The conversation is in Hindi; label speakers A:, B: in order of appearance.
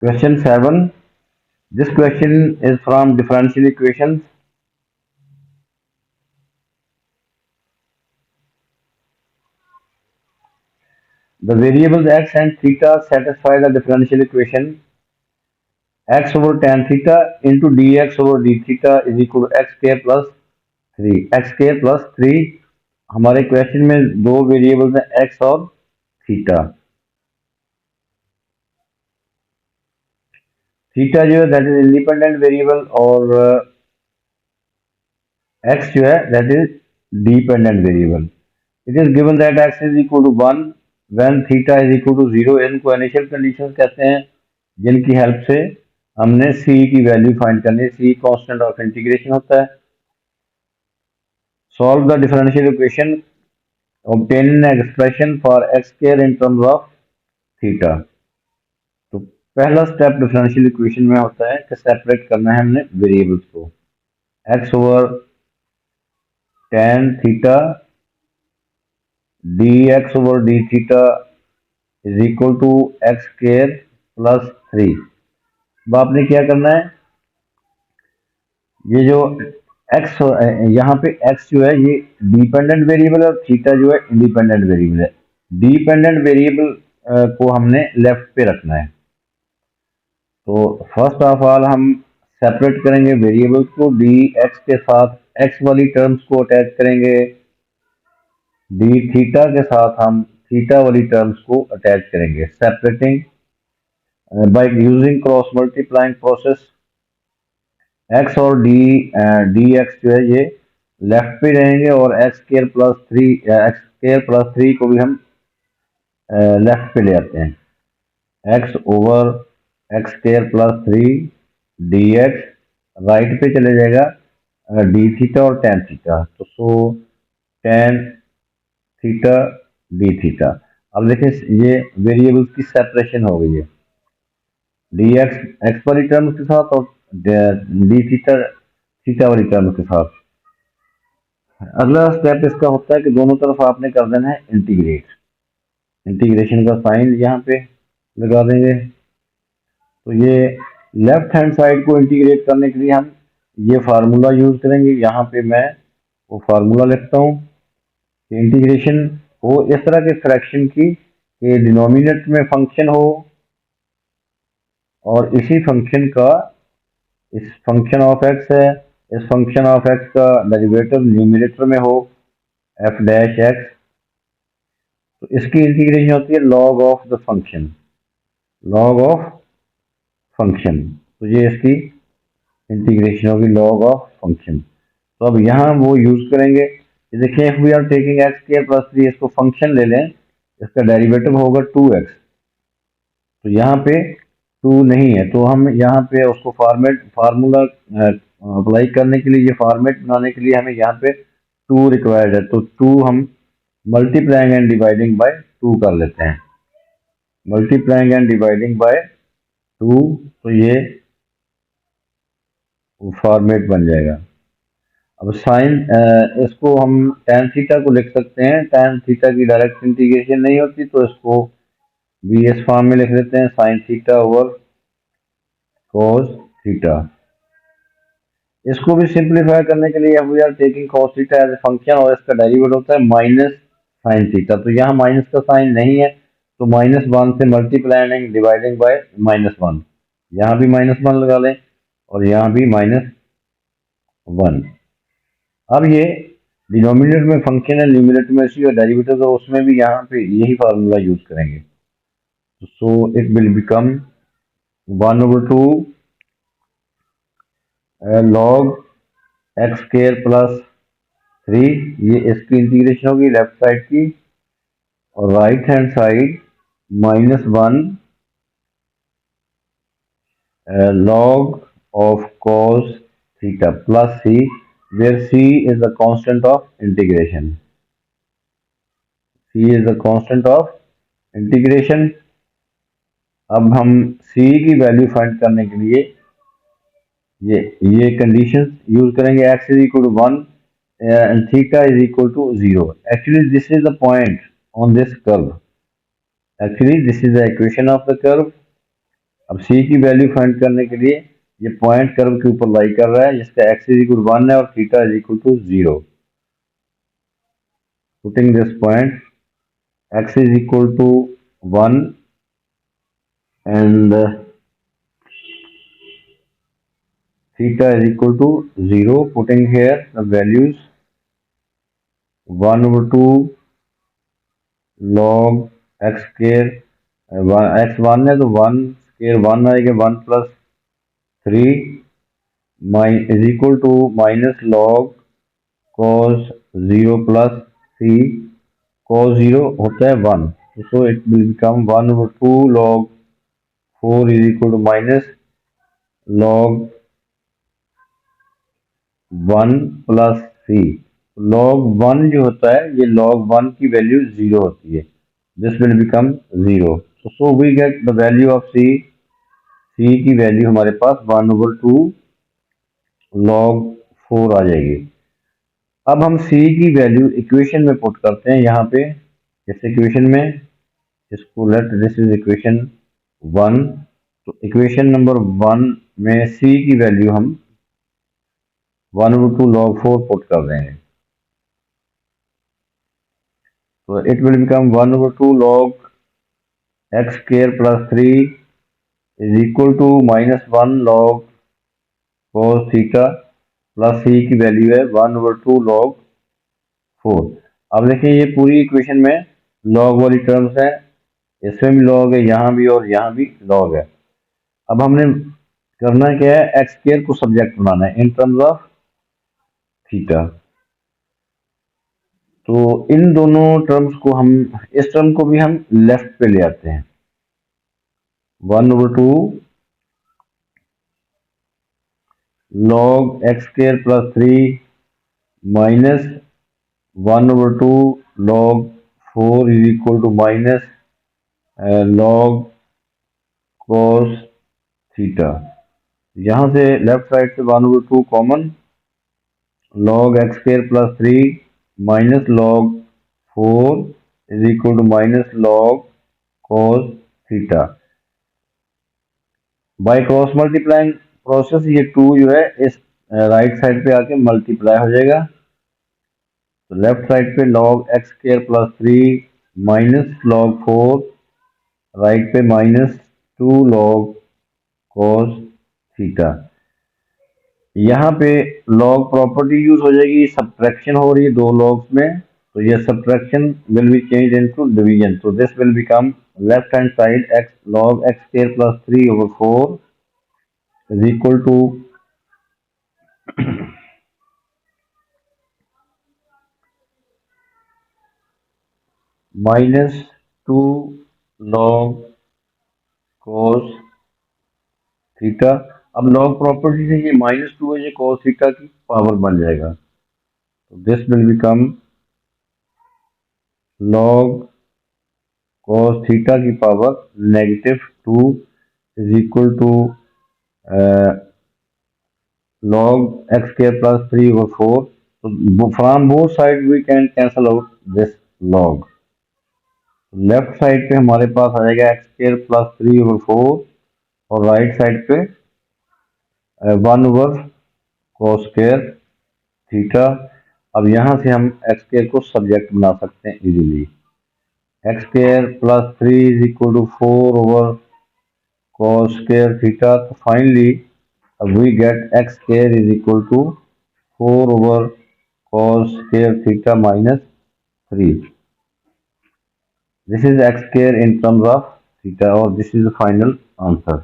A: Question 7. This question is from differential equations. The variables x and theta satisfy the differential equation x over tan theta into dx over d theta is equal to x square plus 3. x square plus 3 हमारे क्वेश्चन में दो वेरिएबल्स हैं x और थीटा। थीटा जो है दैट इज इंडिपेंडेंट वेरिएबल और x जो है that is dependent variable. It is given that x is equal to 1 when theta is equal to 0। इनको इनिशियल कंडीशंस कहते हैं जिनकी हेल्प से हमने c की वैल्यू फाइंड करनी है। c कांस्टेंट ऑफ इंटीग्रेशन होता है। Solve the differential equation obtaining an expression for x square in terms of theta। तो पहला स्टेप डिफरेंशियल इक्वेशन में होता है कि सेपरेट करना है हमने वेरिएबल्स को। x over tan theta dx over d theta is equal to x square plus 3। अब आपने क्या करना है, ये जो x यहाँ पे x जो है ये डिपेंडेंट वेरिएबल है और थीटा जो है इंडिपेंडेंट वेरिएबल है। डिपेंडेंट वेरिएबल को हमने लेफ्ट पे रखना है। तो फर्स्ट ऑफ ऑल हम सेपरेट करेंगे वेरिएबल्स को। डी एक्स के साथ एक्स वाली टर्म्स को अटैच करेंगे, डी थीटा के साथ हम थीटा वाली टर्म्स को अटैच करेंगे। Separating by using cross multiplying process x और डी एक्स जो है ये लेफ्ट पे रहेंगे और एक्स स्क्वायर प्लस 3 को भी हम लेफ्ट पे ले आते हैं। X over x square plus 3 D x right पे चले जाएगा डी थीटा और टेन थीटा। तो सो टेन थीटा डी थीटा। अब देखिए ये वेरिएबल्स की सेपरेशन हो गई है, डी एक्स एक्स वाली टर्म्स के साथ और डी थीटा थीटा वाली टर्म्स के साथ। अगला स्टेप इसका होता है कि दोनों तरफ आपने कर देना है इंटीग्रेट। इंटीग्रेशन का साइन यहाँ पे लगा देंगे। तो ये लेफ्ट हैंड साइड को इंटीग्रेट करने के लिए हम ये फार्मूला यूज करेंगे। यहाँ पे मैं वो फार्मूला लिखता हूँ कि इंटीग्रेशन हो इस तरह के फ्रैक्शन की कि डिनोमिनेटर में फंक्शन हो और इसी फंक्शन का, इस फंक्शन ऑफ एक्स है, इस फंक्शन ऑफ एक्स का डेरिवेटिव न्यूमिनेटर में हो एफ डैश एक्स। तो इसकी इंटीग्रेशन होती है log of the function, log of function. तो ये इसकी इंटीग्रेशन होगी लॉग ऑफ फंक्शन। तो अब यहाँ वो यूज करेंगे। देखिए if we are taking x square plus 3, इसको फंक्शन ले लें, इसका डेरिवेटिव होगा 2x। तो यहाँ पे 2 नहीं है तो हम यहाँ पे उसको फार्मूला अप्लाई करने के लिए, ये फॉर्मेट बनाने के लिए हमें यहाँ पे 2 रिक्वायर्ड है। तो 2 हम मल्टीप्लाइंग एंड डिवाइडिंग बाय 2 कर लेते हैं। मल्टीप्लाइंग एंड डिवाइडिंग बाय 2, तो ये फॉर्मेट बन जाएगा। अब साइन इसको हम tan थीटा को लिख सकते हैं। tan थीटा की डायरेक्ट इंटीग्रेशन नहीं होती तो इसको भी इस फॉर्म में लिख लेते हैं, sine theta over cos theta. इसको भी सिंप्लीफाई करने के लिए we are taking cos theta as a function और इसका डेरिवेटिव होता है माइनस साइन थीटा। तो यहाँ माइनस का साइन नहीं है तो -1 से मल्टीप्लाइंग डिवाइडिंग बाय -1, यहाँ भी -1 लगा लें और यहाँ भी -1। अब ये डिनोमिनेटर में फंक्शन है, न्यूमिनेटर में इसी का डेरिवेटिव है, उसमें भी यहाँ पे यही फार्मूला यूज करेंगे। So it will become 1/2 log x square plus 3। ये इसकी इंटीग्रेशन होगी लेफ्ट साइड की और right hand side -1 log of cos theta plus c, where c is the constant of integration. c is the constant of integration। अब हम c की वैल्यू फाइंड करने के लिए ये कंडीशंस यूज करेंगे। x is equal to 1, and theta is equal to 0. Actually, this is the point on this curve. Actually, this is the equation of the curve. अब c की वैल्यू फाइंड करने के लिए ये पॉइंट कर्व के ऊपर लाई कर रहा है जिसका x इज इक्वल 1 है और theta is equal to 0. Putting this point x is equal to 1 and theta is equal to 0, putting here the values 1 over 2 log x square, x 1 है तो 1 square 1 आएगा, 1 plus 3 is equal to minus log cos 0 plus c. Cos 0 होता है 1, so it will become 1 over 2 log 4 is equal to minus log 1 plus c. log 1 जो होता है ये log 1 की वैल्यू 0 होती है. This will become 0. So we get the value of c. c की वैल्यू हमारे पास 1 over 2 log 4 आ जाएगी. अब हम c की वैल्यू इक्वेशन में पुट करते हैं यहाँ पे. इस इक्वेशन में इसको लेट दिस इज इक्वेशन 1. तो इक्वेशन नंबर 1 में c की वैल्यू हम 1 over 2 log 4 पुट कर देंगे. So it will become 1 over 2 log x square plus 3 is equal to minus 1 log cos theta plus c की वैल्यू है 1 over 2 log 4. अब देखिए ये पूरी इक्वेशन में log वाली टर्म्स है, इसमें भी log है, यहाँ भी और यहाँ भी log है. अब हमने करना क्या है, x स्क्वायर को सब्जेक्ट बनाना है इन टर्म्स ऑफ थीटा. तो इन दोनों टर्म्स को हम, इस टर्म को भी हम लेफ्ट पे ले आते हैं. 1 over 2 log x square plus 3 minus 1 over 2 log 4 is equal to minus log cos theta. यहाँ से लेफ्ट साइड से 1 over 2 common, log x square plus 3 minus log 4 is equal to minus log cos theta. By cross multiplying process ये 2 जो है इस राइट साइड पे आके मल्टीप्लाई हो जाएगा. तो लेफ्ट साइड पे log x square plus 3 minus log 4, right पे माइनस 2 log cos थीटा. यहाँ पे log प्रॉपर्टी यूज हो जाएगी, सब्ट्रैक्शन हो रही है दो logs में, तो ये subtraction will be change into division. So this will become left hand side x log x square plus 3 over 4 is equal to minus 2 log cos theta. अब log प्रॉपर्टी से ये -2 है, ये cos थीटा की पावर बन जाएगा. तो this will become log cos theta की power -2 is equal to log x square plus 3 over 4. So from both sides we can cancel out this log. Left side पे हमारे पास आ जाएगा x square plus 3 over 4 और राइट साइड पे 1 over cos square थीटा. अब यहाँ से हम x square को सब्जेक्ट बना सकते हैं easily. x square plus 3 is equal to 4 over cos square theta. तो finally we get x square is equal to 4 over cos square theta minus 3. This is x square in terms of theta, or this is the final answer.